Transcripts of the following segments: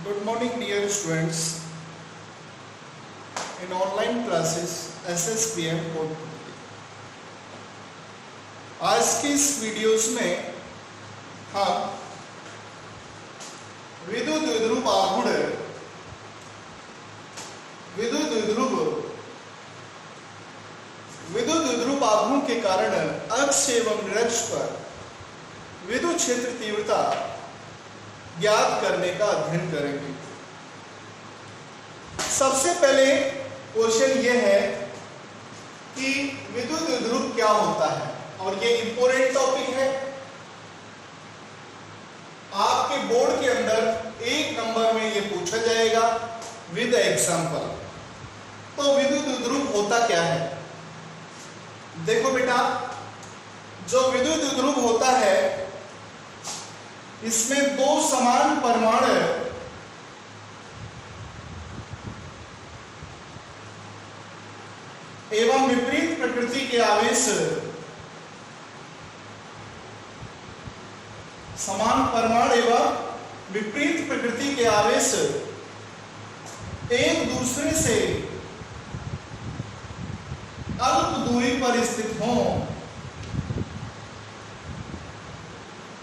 Good morning dear students in online classes SSPM code. आज की इस वीडियोस में हम विद्युत द्विध्रुव आघूर्ण विद्युत द्विध्रुव आघूर्ण के कारण अक्ष एवं निरक्ष पर विद्युत क्षेत्र तीव्रता ज्ञात करने का अध्ययन करेंगे। सबसे पहले क्वेश्चन यह है कि विद्युत द्विध्रुव क्या होता है, और ये इंपॉर्टेंट टॉपिक है। आपके बोर्ड के अंदर 1 नंबर में ये पूछा जाएगा विद एग्जांपल। तो विद्युत द्विध्रुव होता क्या है? देखो बेटा, जो विद्युत द्विध्रुव होता है इसमें 2 समान परमाणु एवं विपरीत प्रकृति के आवेश समान परमाणु एवं विपरीत प्रकृति के आवेश एक दूसरे से अल्प दूरी पर स्थित हों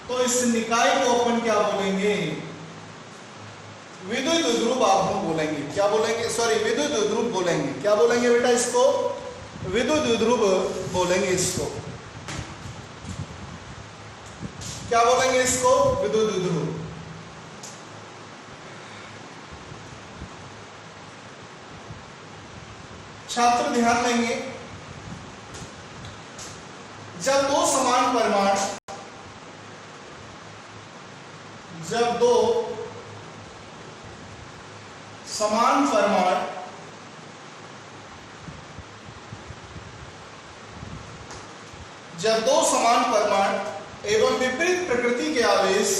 तो इस निकाय को अपन क्या बोलेंगे? विद्युत द्विध्रुव आघूर्ण बोलेंगे। क्या बोलेंगे? सॉरी, विद्युत द्विध्रुव बोलेंगे। क्या बोलेंगे बेटा इसको? विद्युत द्विध्रुव बोलेंगे इसको। क्या बोलेंगे इसको? विद्युत द्विध्रुव। छात्र ध्यान देंगे, जब 2 समान परमाणु जब 2 समान परमाणु एवं विपरीत प्रकृति के आवेश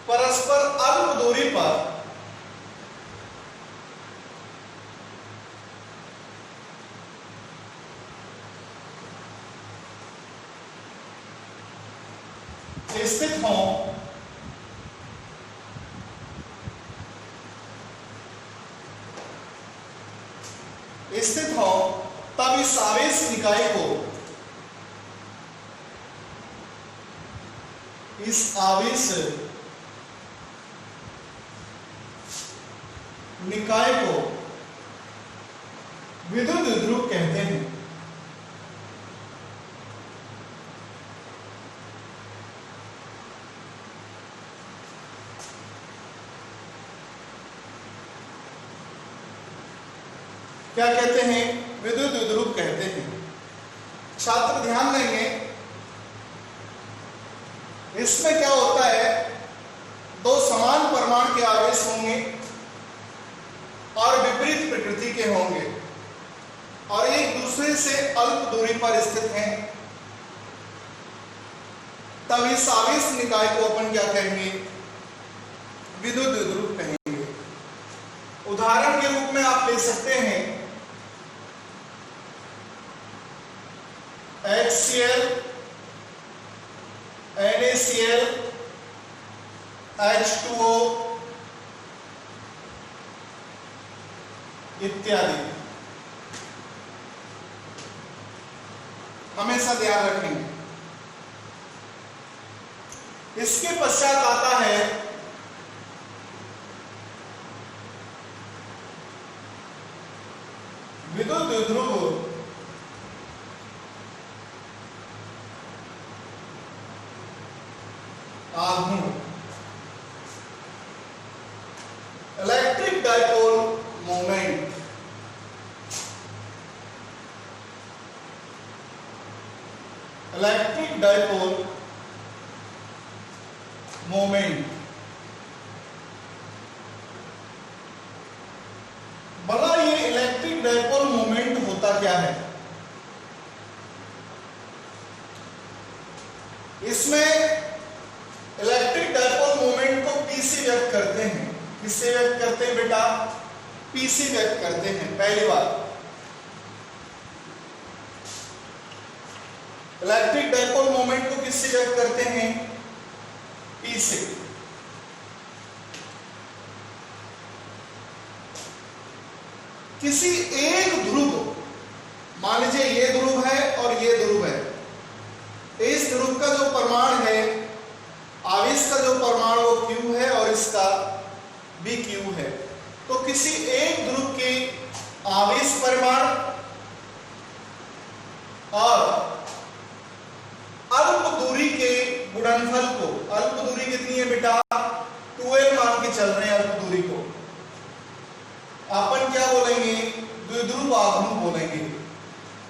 परस्पर अल्प दूरी पर स्थित हों तब इस आवेश निकाय को विद्युत द्विध्रुव कहते हैं। क्या कहते हैं? विद्युत द्विध्रुव कहते हैं। छात्र ध्यान देंगे, इसमें क्या होता है? 2 समान परमाणु के आवेश होंगे और विपरीत प्रकृति के होंगे और एक दूसरे से अल्प दूरी पर स्थित हैं, तब इस आवेश निकाय को अपन क्या कहेंगे? विद्युत द्विध्रुव कहेंगे। उदाहरण के रूप में आप ले सकते हैं HCl, NaCl, H2O इत्यादि। हमेशा ध्यान रखेंगे। इसके पश्चात आता है विद्युत द्विध्रुव आघूर्ण। Electric dipole moment. Electric dipole moment बड़ा ये इलेक्ट्रिक डाइपोल मोमेंट होता क्या है? इसमें इलेक्ट्रिक डाइपोल मोमेंट को P से व्यक्त करते हैं। किससे व्यक्त करते हैं बेटा? P से व्यक्त करते हैं। पहली बात, इलेक्ट्रिक डाइपोल मोमेंट को किससे व्यक्त करते हैं? P से। किसी एक ध्रुव, मान लीजिए ये ध्रुव है और ये ध्रुव है, इस ध्रुव का जो परमाणु है, आवेश का जो परमाणु वो Q है और इसका भी Q है। तो किसी एक ध्रुव के आवेश परिमाण और अल्प दूरी के गुणनफल को, अल्प दूरी कितनी है बेटा? 2L मान के चल रहे हैं अल्प दूरी को, अपन क्या बोलेंगे? द्विध्रुव आघूर्ण बोलेंगे।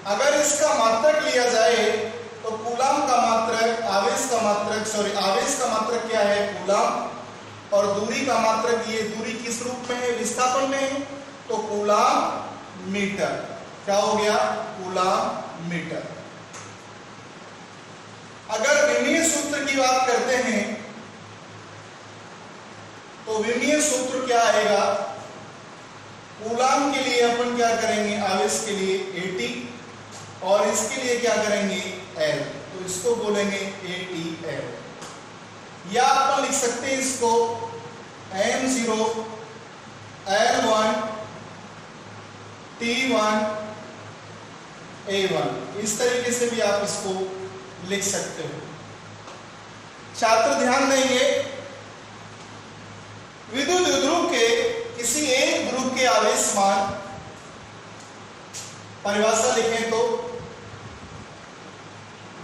अगर इसका मात्रक लिया जाए तो कूलाम का मात्रक, आवेश का मात्रक, आवेश का मात्रक क्या है? कूलाम, और दूरी का मात्रक, ये दूरी किस रूप में है? विस्थापन में है, तो कूलाम मीटर। क्या हो गया? Coulomb metre. अगर विमीय सूत्र की बात करते हैं तो विमीय सूत्र क्या आएगा? कूलाम के लिए अपन क्या करेंगे? आवेश के लिए AT और इसके लिए क्या करेंगे? L, तो इसको बोलेंगे ATL। या अपन लिख सकते हैं इसको M0 L1 T1 A1, इस तरीके से भी आप इसको लिख सकते हो। छात्र ध्यान देंगे, विद्युत द्विध्रुव के किसी एक ध्रुव के आवेश मान, परिभाषा लिखें तो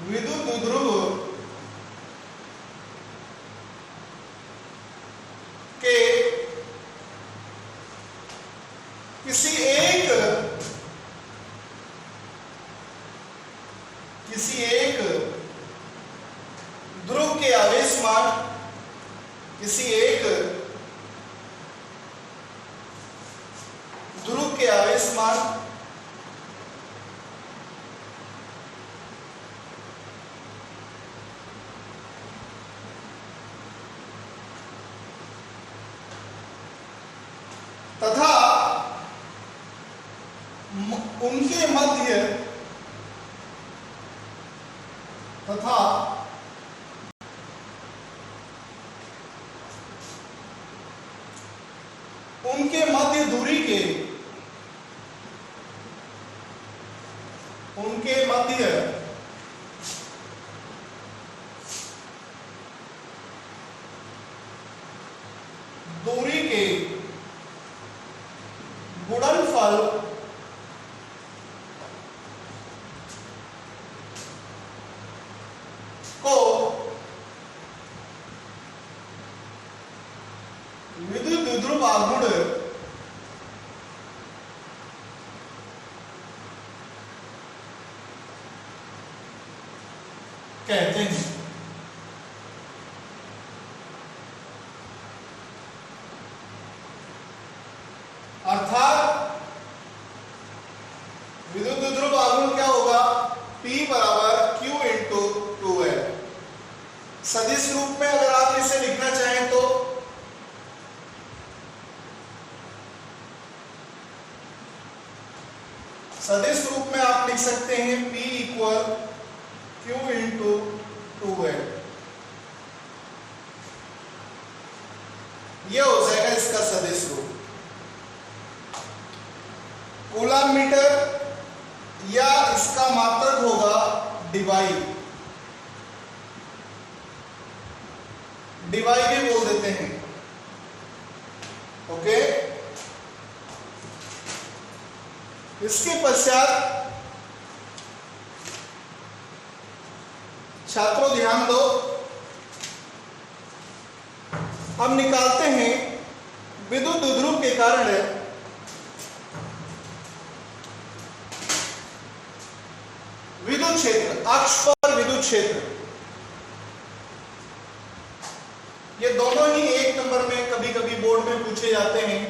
विद्युत द्विध्रुव के किसी एक ध्रुव के आवेश मान, किसी एक ध्रुव के आवेश मान तथा उनके मध्य दूरी के, उनके मध्य दूरी के गुणनफल को विद्युत द्विध्रुव आघूर्ण कहते हैं। अर्थात विद्युत द्विध्रुव आघूर्ण क्या होगा? P बराबर Q इंटू 2L। सदिश रूप में अगर आप इसे लिखना चाहें तो सदिश रूप में आप लिख सकते हैं P equal Q into 2L। यह हो जाएगा इसका सदिश रूप। कूलाम मीटर या इसका मात्रक होगा डिवाई, डिवाई भी बोल देते हैं। ओके, इसके पश्चात छात्रों ध्यान दो, हम निकालते हैं विद्युत द्विध्रुव के कारण विद्युत क्षेत्र, अक्ष पर विद्युत क्षेत्र। ये दोनों ही एक नंबर में कभी कभी बोर्ड में पूछे जाते हैं,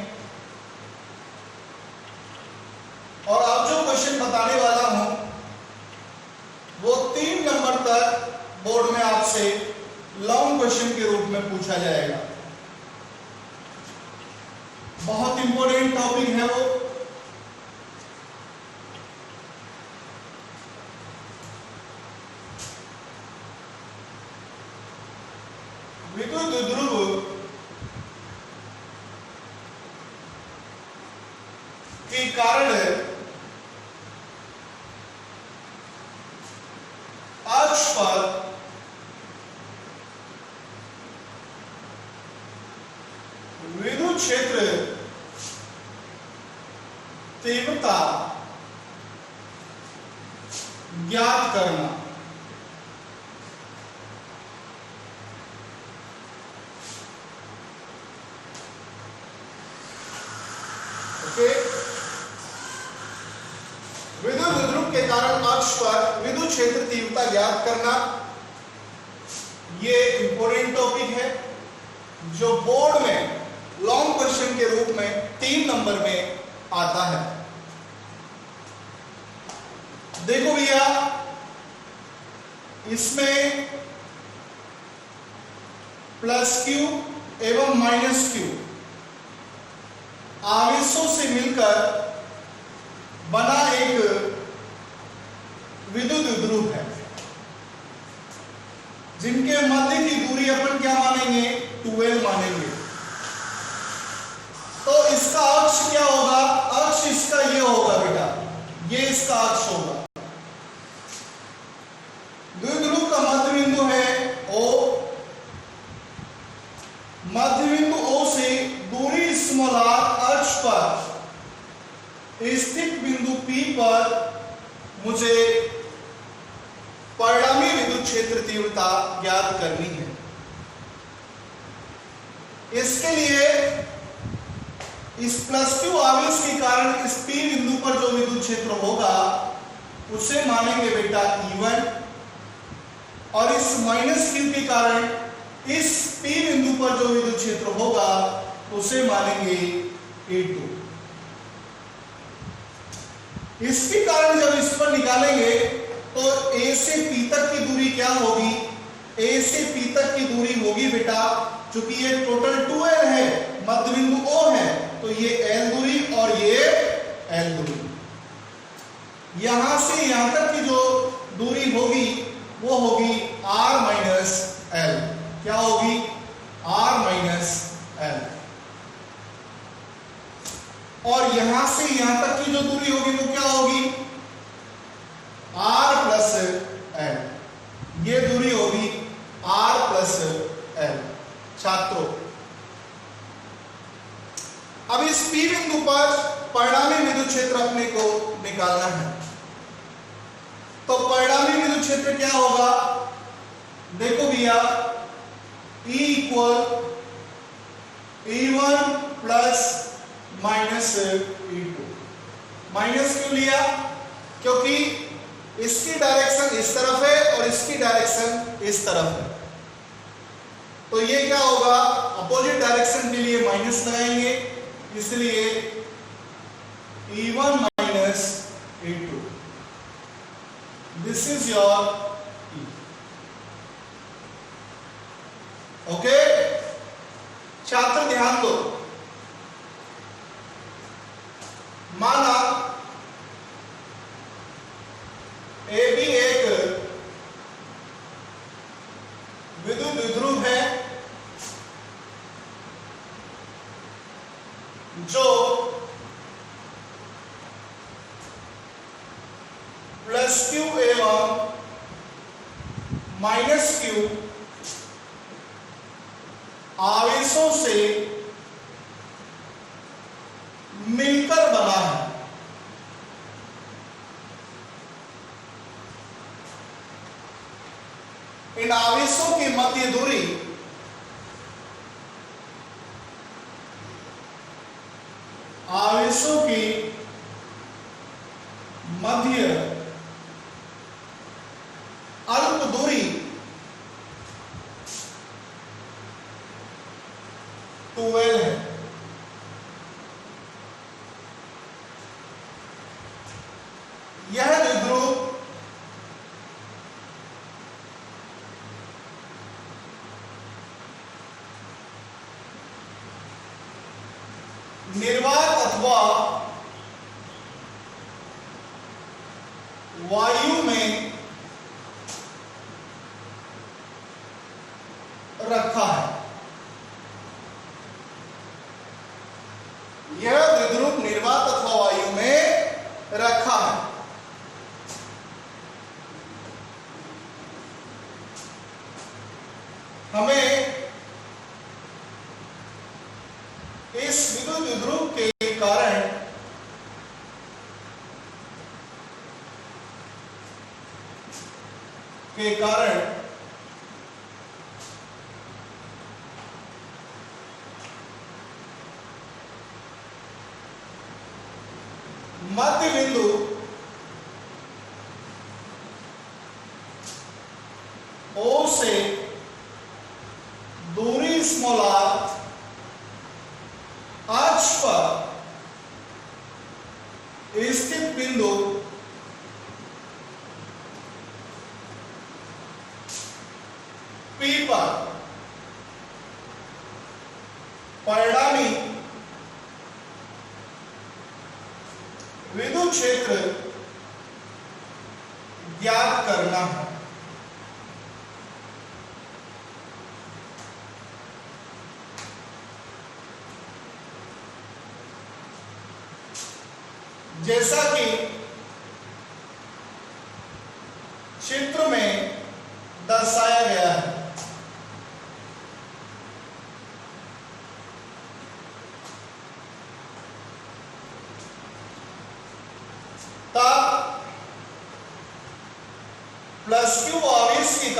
और अब जो क्वेश्चन बताने वाला हूं वो 3 नंबर तक बोर्ड में आप आपसे लॉन्ग क्वेश्चन के रूप में पूछा जाएगा। बहुत इंपॉर्टेंट टॉपिक है वो। विद्युत ध्रुव के कारण अक्ष पर विद्युत क्षेत्र तीव्रता ज्ञात करना। ओके, विद्युत ध्रुव के कारण अक्ष पर विद्युत क्षेत्र तीव्रता ज्ञात करना, ये इंपॉर्टेंट टॉपिक है जो बोर्ड में लॉन्ग क्वेश्चन के रूप में 3 नंबर में आता है। देखो भैया, इसमें प्लस क्यू एवं माइनस क्यू आवेशों से मिलकर बना एक विद्युत ध्रुव है, जिनके मध्य की दूरी अपन क्या मानेंगे, 12 मानेंगे। तो इसका अक्ष क्या होगा, अक्ष इसका ये होगा बेटा, ये इसका अक्ष होगा। द्विध्रुव का मध्य बिंदु है O, मध्य बिंदु O से दूरी r अक्ष पर स्थित बिंदु P पर मुझे परिणामी विद्युत क्षेत्र तीव्रता ज्ञात करनी है। इसके लिए इस प्लस क्यू आवेश के कारण इस P बिंदु पर जो विद्युत क्षेत्र होगा उसे मानेंगे बेटा E1, और इस माइनस क्यू के कारण इस P बिंदु पर जो विद्युत क्षेत्र होगा उसे मानेंगे E2। इसके कारण जब इस पर निकालेंगे तो A से P तक की दूरी क्या होगी, A से P तक की दूरी होगी बेटा, चूंकि ये टोटल 2L है, मध्य बिंदु O है, तो ये L दूरी और ये L दूरी। यहां से यहां तक की जो दूरी होगी वो होगी R माइनस L। क्या होगी, R माइनस L। और यहां से यहां तक की जो दूरी होगी वो क्या होगी, R प्लस L। ये दूरी होगी R प्लस L। छात्रों, अब इस P बिंदु पर परिणामी विद्युत क्षेत्र अपने को निकालना है। तो परिणामी विद्युत क्षेत्र क्या होगा, देखो भैया, E equal E1 plus minus E2। Minus क्यों लिया, क्योंकि इसकी डायरेक्शन इस तरफ है और इसकी डायरेक्शन इस तरफ है, तो ये क्या होगा, अपोजिट डायरेक्शन के लिए माइनस लगाएंगे, इसलिए E1 minus E2। This is your E। Okay छात्र, ध्यान दो। माना AB एक विद्युत ध्रुव है जो प्लस क्यू एवं माइनस क्यू आवेशों से मिलकर बना है। इन आवेशों की मध्य दूरी आवेशों की मध्य अल्प दूरी 12 है। यह द्विध्रुव निर्वात अथवा वायु में रखा है। यह द्विध्रुव निर्वात अथवा वायु में रखा है। हमें इस विद्युत द्विध्रुव के कारण मध्य बिंदु O से दूरी r अक्ष पर स्थित बिंदु P पर परिणामी विद्युत क्षेत्र ज्ञात करना है। जैसा कि चित्र में दर्शाया गया है, तब प्लस क्यू आवेश के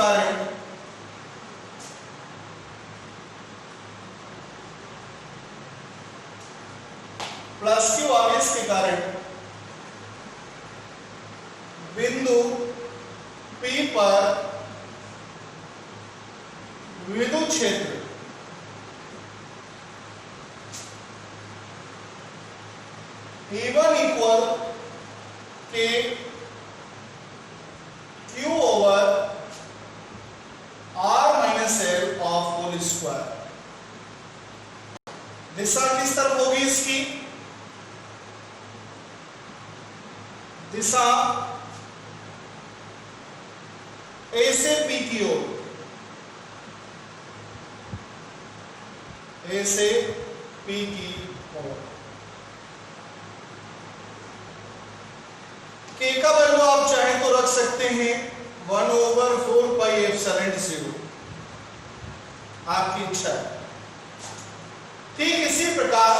कारण बिंदु P पर विद्युत क्षेत्र E1 इक्वल के Q over R minus L of whole square. दिशा किस तरफ होगी इसकी? दिशा A से P की ओर, A से P की ओर। K का वैल्यू आप चाहें तो रख सकते हैं 1/4πε0, आपकी इच्छा है। ठीक इसी प्रकार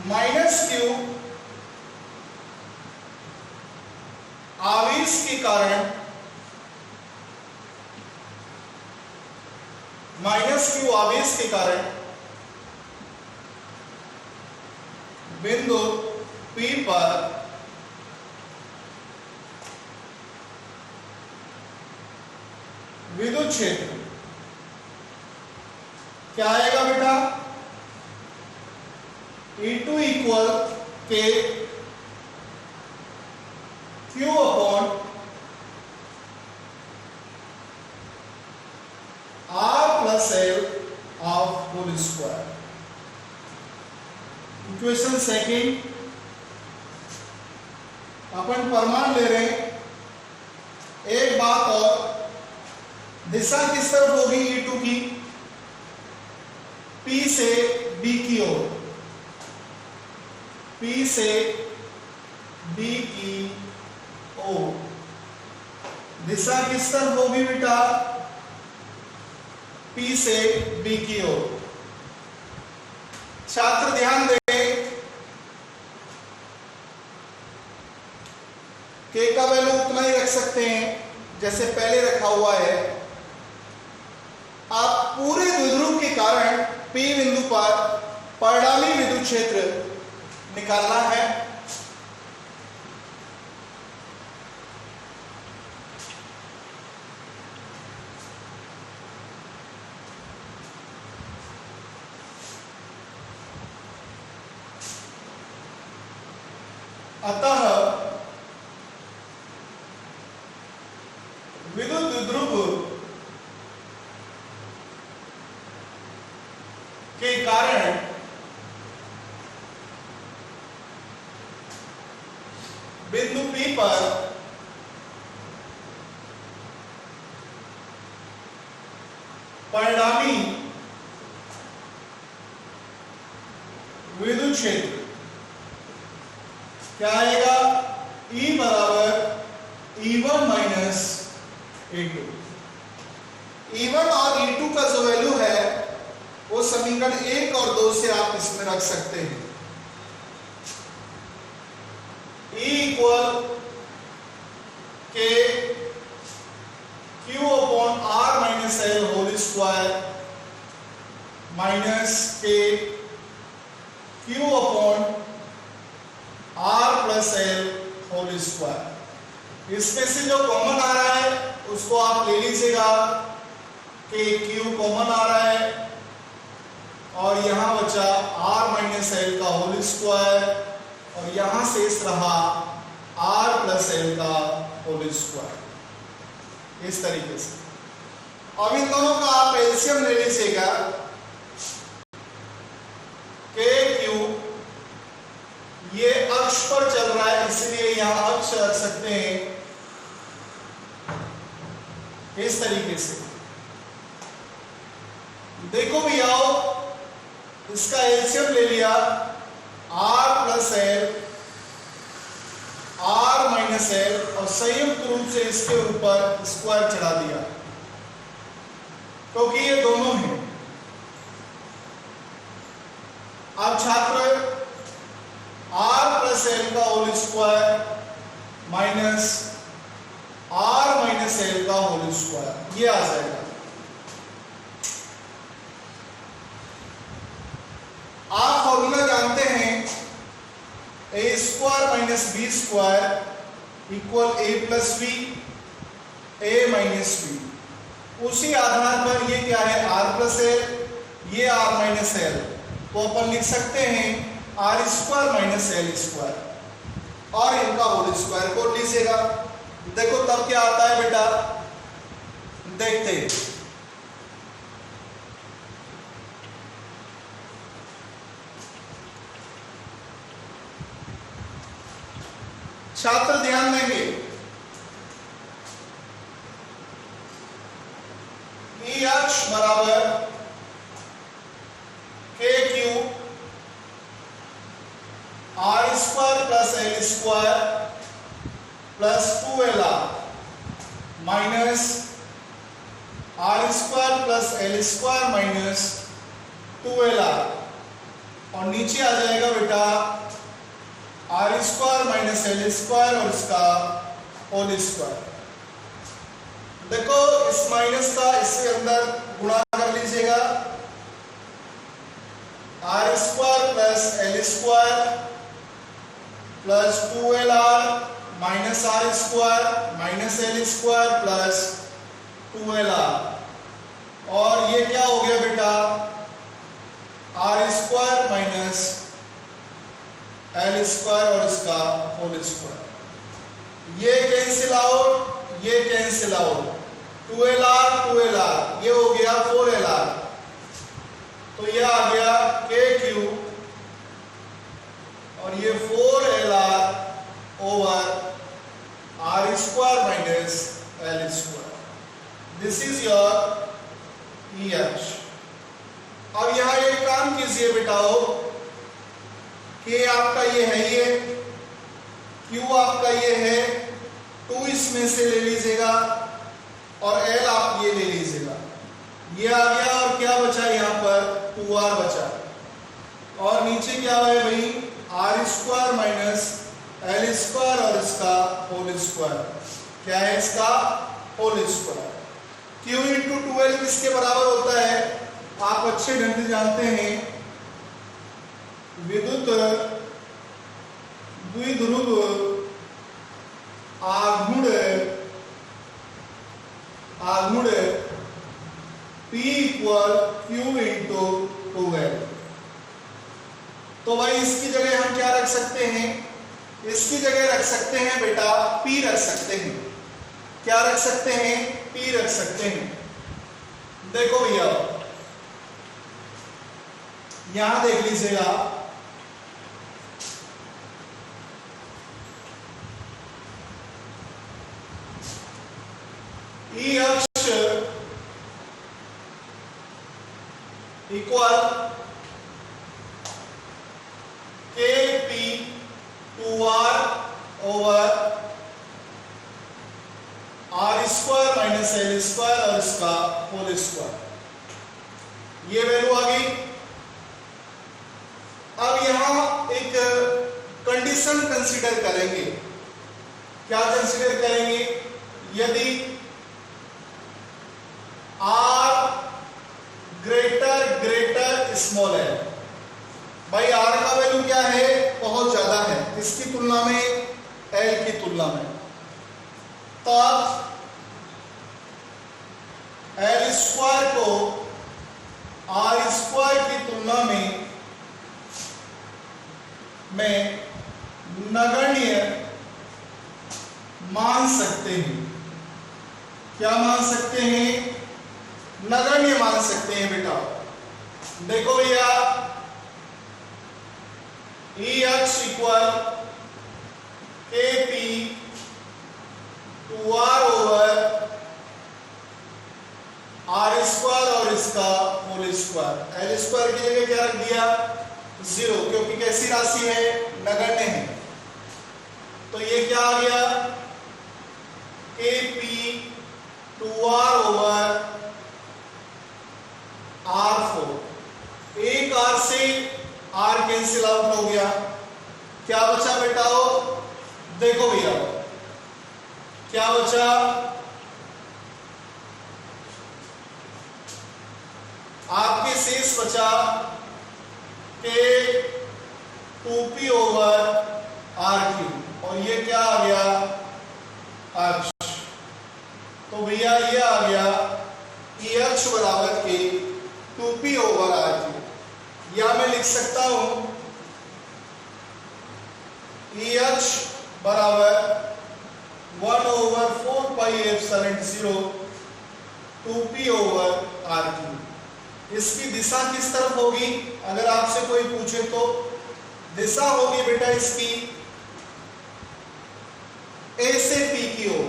माइनस क्यू आवेश के कारण बिंदु P पर विद्युत क्षेत्र क्या आएगा बेटा? E2 इक्वल के Q upon R plus L of whole square. Equation second अपन प्रमाण ले रहे हैं। एक बात और, दिशा किस तरफ होगी E2 की? P से B की ओर, P से B की ओर। दिशा किस तरफ होगी बेटा? P से B की ओर। छात्र ध्यान दें, K का वैल्यू उतना ही रख सकते हैं जैसे पहले रखा हुआ है। आप पूरे द्विध्रुव के कारण P बिंदु पर परिणामी विद्युत क्षेत्र निकालना है। अतः द्विध्रुव के कारण बिंदु P पर परिणामी विद्युत क्षेत्र क्या आएगा? E बराबर E1 माइनस E2। E1 और E2 का जो वैल्यू है वो समीकरण 1 और 2 से आप इसमें रख सकते हैं। E इक्वल के Q upon R minus L whole square minus k Q upon R plus L whole square. इसमें से जो कॉमन आ रहा है उसको आप ले लीजिएगा कि Q कॉमन आ रहा है और यहां बचा R माइनस L का होल स्क्वायर और यहां शेष रहा R प्लस L का होल स्क्वायर। इस तरीके से अब इन दोनों का आप एलसीएम ले लीजिएगा। के क्यू ये अक्ष पर चल रहा है इसलिए यहां अक्ष रख सकते हैं इस तरीके से। देखो भैया इसका एलसीएम ले लिया R plus L R minus L और संयुक्त रूप से इसके ऊपर स्क्वायर चढ़ा दिया क्योंकि ये दोनों हैं। अब छात्र R प्लस L का whole square minus R minus L का होल स्क्वायर ये आ जाएगा। आप फॉर्मूला जानते हैं A square minus B square equal A plus B A minus B. उसी आधार पर ये क्या है आर प्लस एल ये आर माइनस एल तो अपन लिख सकते हैं R square minus L square और इनका होल स्क्वायर को लीजिएगा। देखो तब क्या आता है बेटा देखते हैं। छात्र ध्यान देंगे ई अक्ष बराबर k Q R square plus L square plus 2LR minus R square plus L square minus 2LR और नीचे आ जाएगा बेटा R square minus L square और इसका होल स्क्वायर। देखो इस माइनस का इसके अंदर गुणा कर लीजिएगा R square plus L square plus 2LR minus R square minus L square plus 2LR और ये क्या हो गया बेटा R square minus L square और इसका होल स्क्वायर। ये कैंसिल आउट ये कैंसिल आउट 2LR ये हो गया 4LR तो ये आ गया के क्यू और ये 4LR over R square minus L square. This is your E अक्ष। अब यहां एक काम कीजिए बेटाओ के आपका ये है ये क्यू आपका ये है 2 इसमें से ले लीजिएगा और एल आप ये ले लीजिएगा। ये आ गया और क्या बचा यहाँ पर 2R बचा और नीचे क्या है भाई R square minus L square और इसका होल स्क्वायर। क्या है इसका whole square. Q into 2L किसके बराबर होता है आप अच्छे ढंग से जानते हैं विद्युत द्विध्रुव आघूर्ण P equal Q into 2L। तो भाई इसकी जगह हम क्या रख सकते हैं इसकी जगह रख सकते हैं बेटा P रख सकते हैं। क्या रख सकते हैं P रख सकते हैं। देखो भैया यहां देख लीजिएगा, E अक्ष equal KP2R over R square minus L square और इसका होल स्क्वायर, ये वैल्यू आ गई। अब यहां एक कंडीशन कंसीडर करेंगे। क्या कंसीडर करेंगे? यदि R ग्रेटर स्मॉल है, भाई R का वैल्यू क्या है? बहुत ज्यादा है, किसकी तुलना में? L की तुलना में। तब L स्क्वायर को R स्क्वायर की तुलना में नगण्य मान सकते हैं। क्या मान सकते हैं? नगण्य मान सकते हैं बेटा। देखो भैया E अक्ष equal KP2R over R square और इसका होल स्क्वायर। L स्क्वायर की जगह क्या रख दिया? 0, क्योंकि कैसी राशि है? नगण्य है। तो ये क्या आ गया? KP2R over R4। एक R से R कैंसिल आउट हो गया, क्या बचा बेटा? देखो भैया क्या बचा? आपके शेष बचा K2P ओवर R3 और ये क्या आ गया? अक्ष। तो भैया ये आ गया E अक्ष बराबर K2P ओवर R3, या मैं लिख सकता हूं E अक्ष बराबर 1 over 4 pi epsilon 0 2P over R3। इसकी दिशा किस तरफ होगी? अगर आपसे कोई पूछे तो दिशा होगी बेटा इसकी A से P की ओर।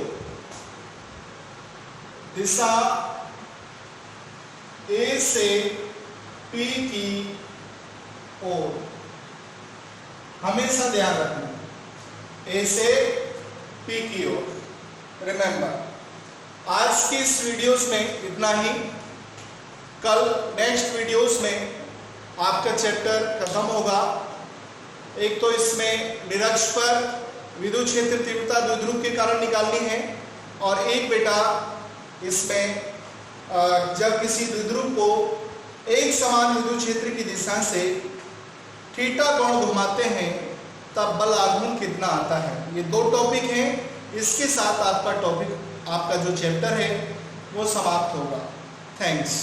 दिशा A से P की ओर, हमेशा ध्यान रखना, A से P की ओर। रिमेंबर, आज की इस वीडियोस में इतना ही। कल नेक्स्ट वीडियोस में आपका चैप्टर खत्म होगा। एक तो इसमें निरक्ष पर विद्युत क्षेत्र तीव्रता द्विध्रुव के कारण निकालनी है, और एक बेटा इसमें जब किसी द्विध्रुव को एक समान विद्युत क्षेत्र की दिशा से थीटा कोण घुमाते हैं तब बल आघूर्ण कितना आता है। ये दो टॉपिक हैं। इसके साथ आपका जो चैप्टर है वो समाप्त होगा। थैंक्स।